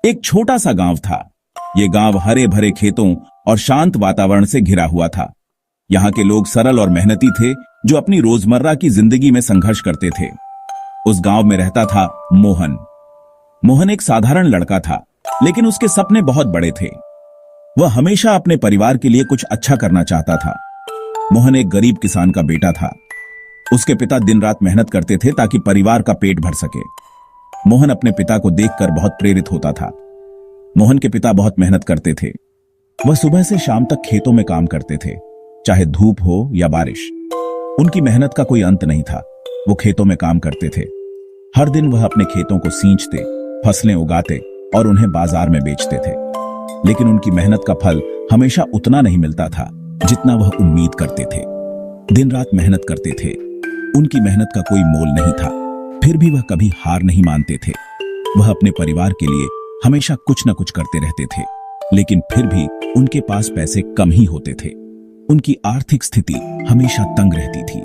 एक छोटा सा गांव था। ये गांव हरे भरे खेतों और शांत वातावरण से घिरा हुआ था। यहाँ के लोग सरल और मेहनती थे, जो अपनी रोजमर्रा की जिंदगी में संघर्ष करते थे। उस गांव में रहता था मोहन। मोहन एक साधारण लड़का था, लेकिन उसके सपने बहुत बड़े थे। वह हमेशा अपने परिवार के लिए कुछ अच्छा करना चाहता था। मोहन एक गरीब किसान का बेटा था। उसके पिता दिन रात मेहनत करते थे ताकि परिवार का पेट भर सके। मोहन अपने पिता को देखकर बहुत प्रेरित होता था। मोहन के पिता बहुत मेहनत करते थे। वह सुबह से शाम तक खेतों में काम करते थे, चाहे धूप हो या बारिश। उनकी मेहनत का कोई अंत नहीं था। वो खेतों में काम करते थे। हर दिन वह अपने खेतों को सींचते, फसलें उगाते और उन्हें बाजार में बेचते थे। लेकिन उनकी मेहनत का फल हमेशा उतना नहीं मिलता था जितना वह उम्मीद करते थे। दिन रात मेहनत करते थे। उनकी मेहनत का कोई मोल नहीं था, फिर भी वह कभी हार नहीं मानते थे। वह अपने परिवार के लिए हमेशा कुछ न कुछ करते रहते थे, लेकिन फिर भी उनके पास पैसे कम ही होते थे। उनकी आर्थिक स्थिति हमेशा तंग रहती थी।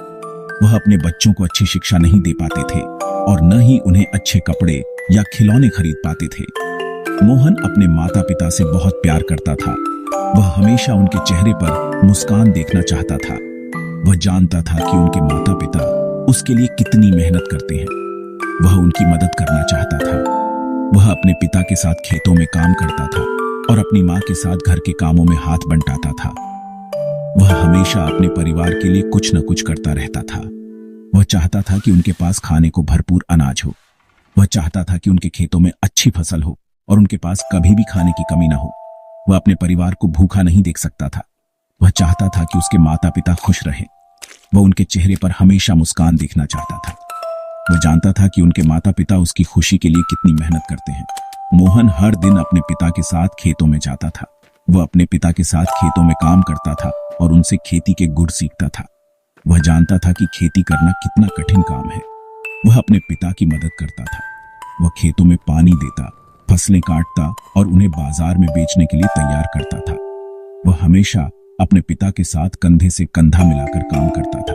वह अपने बच्चों को अच्छी शिक्षा नहीं दे पाते थे और न ही उन्हें अच्छे कपड़े या खिलौने खरीद पाते थे। मोहन अपने माता पिता से बहुत प्यार करता था। वह हमेशा उनके चेहरे पर मुस्कान देखना चाहता था। वह जानता था कि उनके माता पिता उसके लिए कितनी मेहनत करते हैं। वह उनकी मदद करना चाहता था। वह अपने पिता के साथ खेतों में काम करता था और अपनी माँ के साथ घर के कामों में हाथ बंटाता था। वह हमेशा अपने परिवार के लिए कुछ न कुछ करता रहता था। वह चाहता था कि उनके पास खाने को भरपूर अनाज हो। वह चाहता था कि उनके खेतों में अच्छी फसल हो और उनके पास कभी भी खाने की कमी न हो। वह अपने परिवार को भूखा नहीं देख सकता था। वह चाहता था कि उसके माता पिता खुश रहें। वह उनके चेहरे पर हमेशा मुस्कान देखना चाहता था। वह जानता था कि उनके माता पिता उसकी खुशी के लिए कितनी मेहनत करते हैं। मोहन हर दिन अपने पिता के साथ खेतों में जाता था। वह अपने पिता के साथ खेतों में काम करता था और उनसे खेती के गुर सीखता था। वह जानता था कि खेती करना कितना कठिन काम है। वह अपने पिता की मदद करता था। वह खेतों में पानी देता, फसलें काटता और उन्हें बाजार में बेचने के लिए तैयार करता था। वह हमेशा अपने पिता के साथ कंधे से कंधा मिलाकर काम करता था।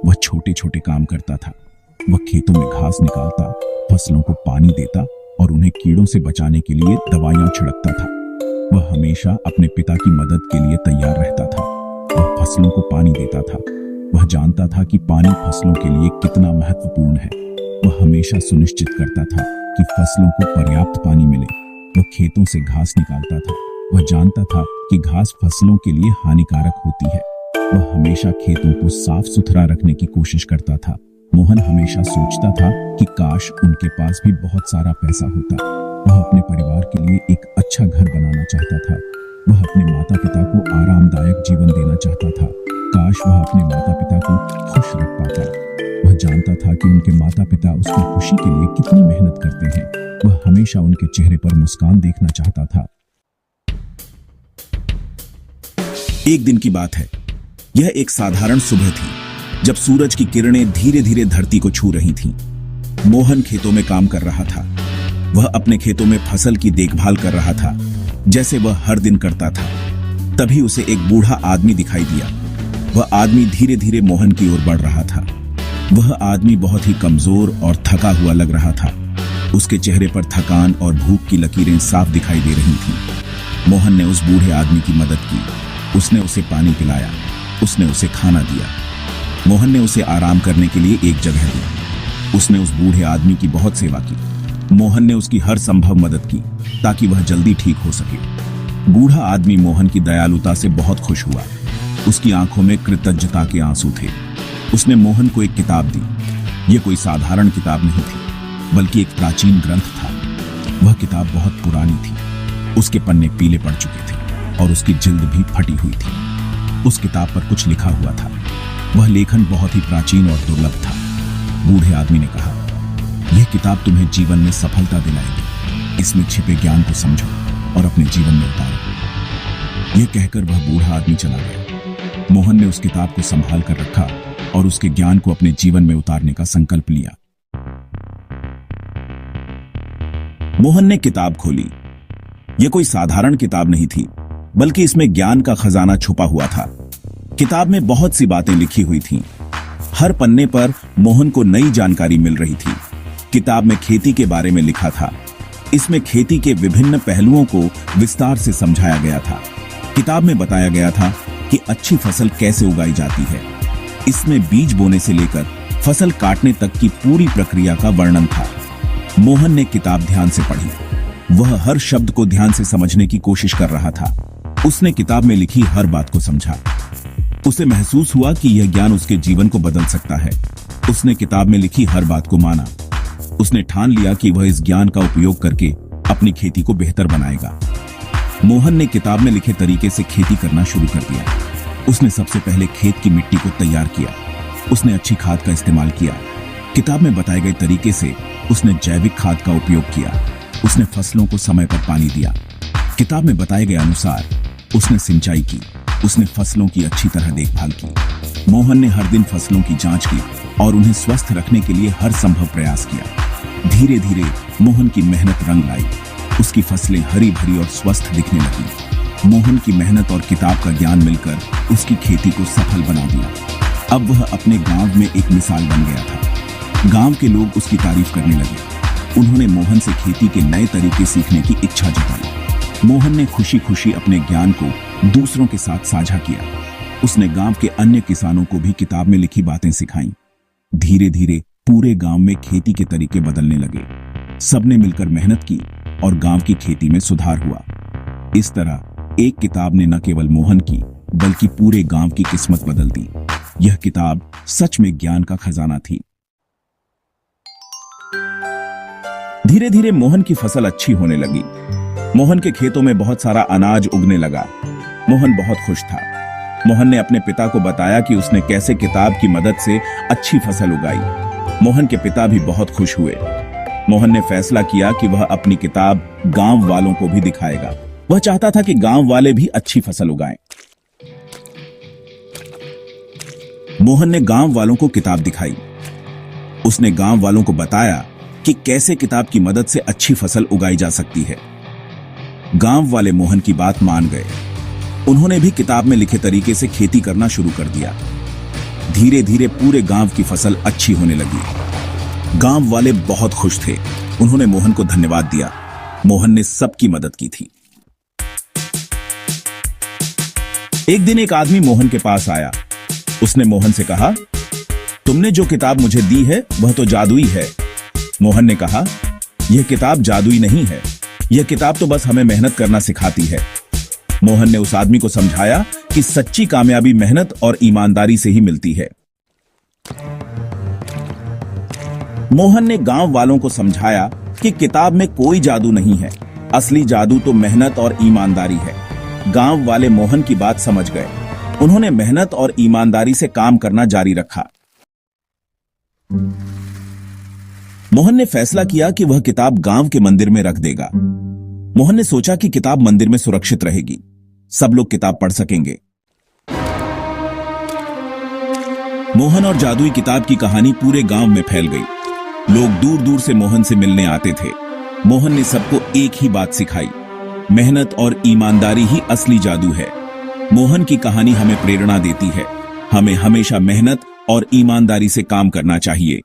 वह छोटे छोटे काम करता था। वह खेतों में घास निकालता, फसलों को पानी देता और उन्हें कीड़ों से बचाने के लिए दवाइयां छिड़कता था। वह हमेशा अपने पिता की मदद के लिए तैयार रहता था। वह फसलों को पानी देता था। वह जानता था कि पानी फसलों के लिए कितना महत्वपूर्ण है। वह हमेशा सुनिश्चित करता था कि फसलों को पर्याप्त पानी मिले। वह खेतों से घास निकालता था। वह जानता था कि घास फसलों के लिए हानिकारक होती है। वह हमेशा खेतों को साफ सुथरा रखने की कोशिश करता था। मोहन हमेशा सोचता था कि काश उनके पास भी बहुत सारा पैसा होता। वह अपने परिवार के लिए एक अच्छा घर बनाना चाहता था। वह अपने माता पिता को आरामदायक जीवन देना चाहता था। काश वह अपने माता पिता को खुश रख पाता। वह जानता था कि उनके माता पिता उसकी खुशी के लिए कितनी मेहनत करते हैं। वह हमेशा उनके चेहरे पर मुस्कान देखना चाहता था। एक दिन की बात है। यह एक साधारण सुबह थी, जब सूरज की किरणें धीरे धीरे धरती को छू रही थीं। मोहन खेतों में काम कर रहा था। वह अपने खेतों में फसल की देखभाल कर रहा था, जैसे वह हर दिन करता था। तभी उसे एक बूढ़ा आदमी दिखाई दिया। वह आदमी धीरे धीरे मोहन की ओर बढ़ रहा था। वह आदमी बहुत ही कमजोर और थका हुआ लग रहा था। उसके चेहरे पर थकान और भूख की लकीरें साफ दिखाई दे रही थीं। मोहन ने उस बूढ़े आदमी की मदद की। उसने उसे पानी पिलाया। उसने उसे खाना दिया। मोहन ने उसे आराम करने के लिए एक जगह दी। उसने उस बूढ़े आदमी की बहुत सेवा की। मोहन ने उसकी हर संभव मदद की ताकि वह जल्दी ठीक हो सके। बूढ़ा आदमी मोहन की दयालुता से बहुत खुश हुआ। उसकी आंखों में कृतज्ञता के आंसू थे। उसने मोहन को एक किताब दी। यह कोई साधारण किताब नहीं थी, बल्कि एक प्राचीन ग्रंथ था। वह किताब बहुत पुरानी थी। उसके पन्ने पीले पड़ चुके थे और उसकी जिल्द भी फटी हुई थी। उस किताब पर कुछ लिखा हुआ था। वह लेखन बहुत ही प्राचीन और दुर्लभ था। बूढ़े आदमी ने कहा, यह किताब तुम्हें जीवन में सफलता दिलाएगी। इसमें छिपे ज्ञान को समझो और अपने जीवन में उतारो। यह कहकर वह बूढ़ा आदमी चला गया। मोहन ने उस किताब को संभाल कर रखा और उसके ज्ञान को अपने जीवन में उतारने का संकल्प लिया। मोहन ने किताब खोली। यह कोई साधारण किताब नहीं थी, बल्कि इसमें ज्ञान का खजाना छुपा हुआ था। किताब में बहुत सी बातें लिखी हुई थीं। हर पन्ने पर मोहन को नई जानकारी मिल रही थी। किताब में खेती के बारे में लिखा था। इसमें खेती के विभिन्न पहलुओं को विस्तार से समझाया गया था। किताब में बताया गया था कि अच्छी फसल कैसे उगाई जाती है। इसमें बीज बोने से लेकर फसल काटने तक की पूरी प्रक्रिया का वर्णन था। मोहन ने किताब ध्यान से पढ़ी। वह हर शब्द को ध्यान से समझने की कोशिश कर रहा था। उसने किताब में लिखी हर बात को समझा। उसे महसूस हुआ कि यह ज्ञान उसके जीवन को बदल सकता है। उसने किताब में लिखी हर बात को माना। उसने ठान लिया कि वह इस ज्ञान का उपयोग करके अपनी खेती को बेहतर बनाएगा। मोहन ने किताब में लिखे तरीके से खेती करना शुरू कर दिया। उसने सबसे पहले खेत की मिट्टी को तैयार किया। उसने अच्छी खाद का इस्तेमाल किया। किताब में बताए गए तरीके से उसने जैविक खाद का उपयोग किया। उसने फसलों को समय पर पानी दिया। किताब में बताए गए अनुसार उसने सिंचाई की। उसने फसलों की अच्छी तरह देखभाल की। मोहन ने हर दिन फसलों की जांच की और उन्हें स्वस्थ रखने के लिए हर संभव प्रयास किया। धीरे धीरे मोहन की मेहनत रंग लाई। उसकी फसलें हरी भरी और स्वस्थ दिखने लगी। मोहन की मेहनत और किताब का ज्ञान मिलकर उसकी खेती को सफल बना दिया। अब वह अपने गांव में एक मिसाल बन गया था। गांव के लोग उसकी तारीफ करने लगे। उन्होंने मोहन से खेती के नए तरीके सीखने की इच्छा जताई। मोहन ने खुशी खुशी अपने ज्ञान को दूसरों के साथ साझा किया। उसने गांव के अन्य किसानों को भी किताब में लिखी बातें सिखाईं। धीरे धीरे पूरे गांव में खेती के तरीके बदलने लगे। सबने मिलकर मेहनत की और गांव की खेती में सुधार हुआ। इस तरह एक किताब ने न केवल मोहन की बल्कि पूरे गांव की किस्मत बदल दी। यह किताब सच में ज्ञान का खजाना थी। धीरे धीरे मोहन की फसल अच्छी होने लगी। मोहन के खेतों में बहुत सारा अनाज उगने लगा। मोहन बहुत खुश था। मोहन ने अपने पिता को बताया कि उसने कैसे किताब की मदद से अच्छी फसल उगाई। मोहन के पिता भी बहुत खुश हुए। मोहन ने फैसला किया कि वह अपनी किताब गांव वालों को भी दिखाएगा। वह चाहता था कि गांव वाले भी अच्छी फसल उगाएं। मोहन ने गांव वालों को किताब दिखाई। उसने गांव वालों को बताया कि कैसे किताब की मदद से अच्छी फसल उगाई जा सकती है। गांव वाले मोहन की बात मान गए। उन्होंने भी किताब में लिखे तरीके से खेती करना शुरू कर दिया। धीरे धीरे पूरे गांव की फसल अच्छी होने लगी। गांव वाले बहुत खुश थे। उन्होंने मोहन को धन्यवाद दिया। मोहन ने सबकी मदद की थी। एक दिन एक आदमी मोहन के पास आया। उसने मोहन से कहा, तुमने जो किताब मुझे दी है वह तो जादुई है। मोहन ने कहा, यह किताब जादुई नहीं है। यह किताब तो बस हमें मेहनत करना सिखाती है। मोहन ने उस आदमी को समझाया कि सच्ची कामयाबी मेहनत और ईमानदारी से ही मिलती है। मोहन ने गांव वालों को समझाया कि किताब में कोई जादू नहीं है। असली जादू तो मेहनत और ईमानदारी है। गांव वाले मोहन की बात समझ गए। उन्होंने मेहनत और ईमानदारी से काम करना जारी रखा। मोहन ने फैसला किया कि वह किताब गांव के मंदिर में रख देगा। मोहन ने सोचा कि किताब मंदिर में सुरक्षित रहेगी। सब लोग किताब पढ़ सकेंगे। मोहन और जादुई किताब की कहानी पूरे गांव में फैल गई। लोग दूर दूर से मोहन से मिलने आते थे। मोहन ने सबको एक ही बात सिखाई, मेहनत और ईमानदारी ही असली जादू है। मोहन की कहानी हमें प्रेरणा देती है। हमें हमेशा मेहनत और ईमानदारी से काम करना चाहिए।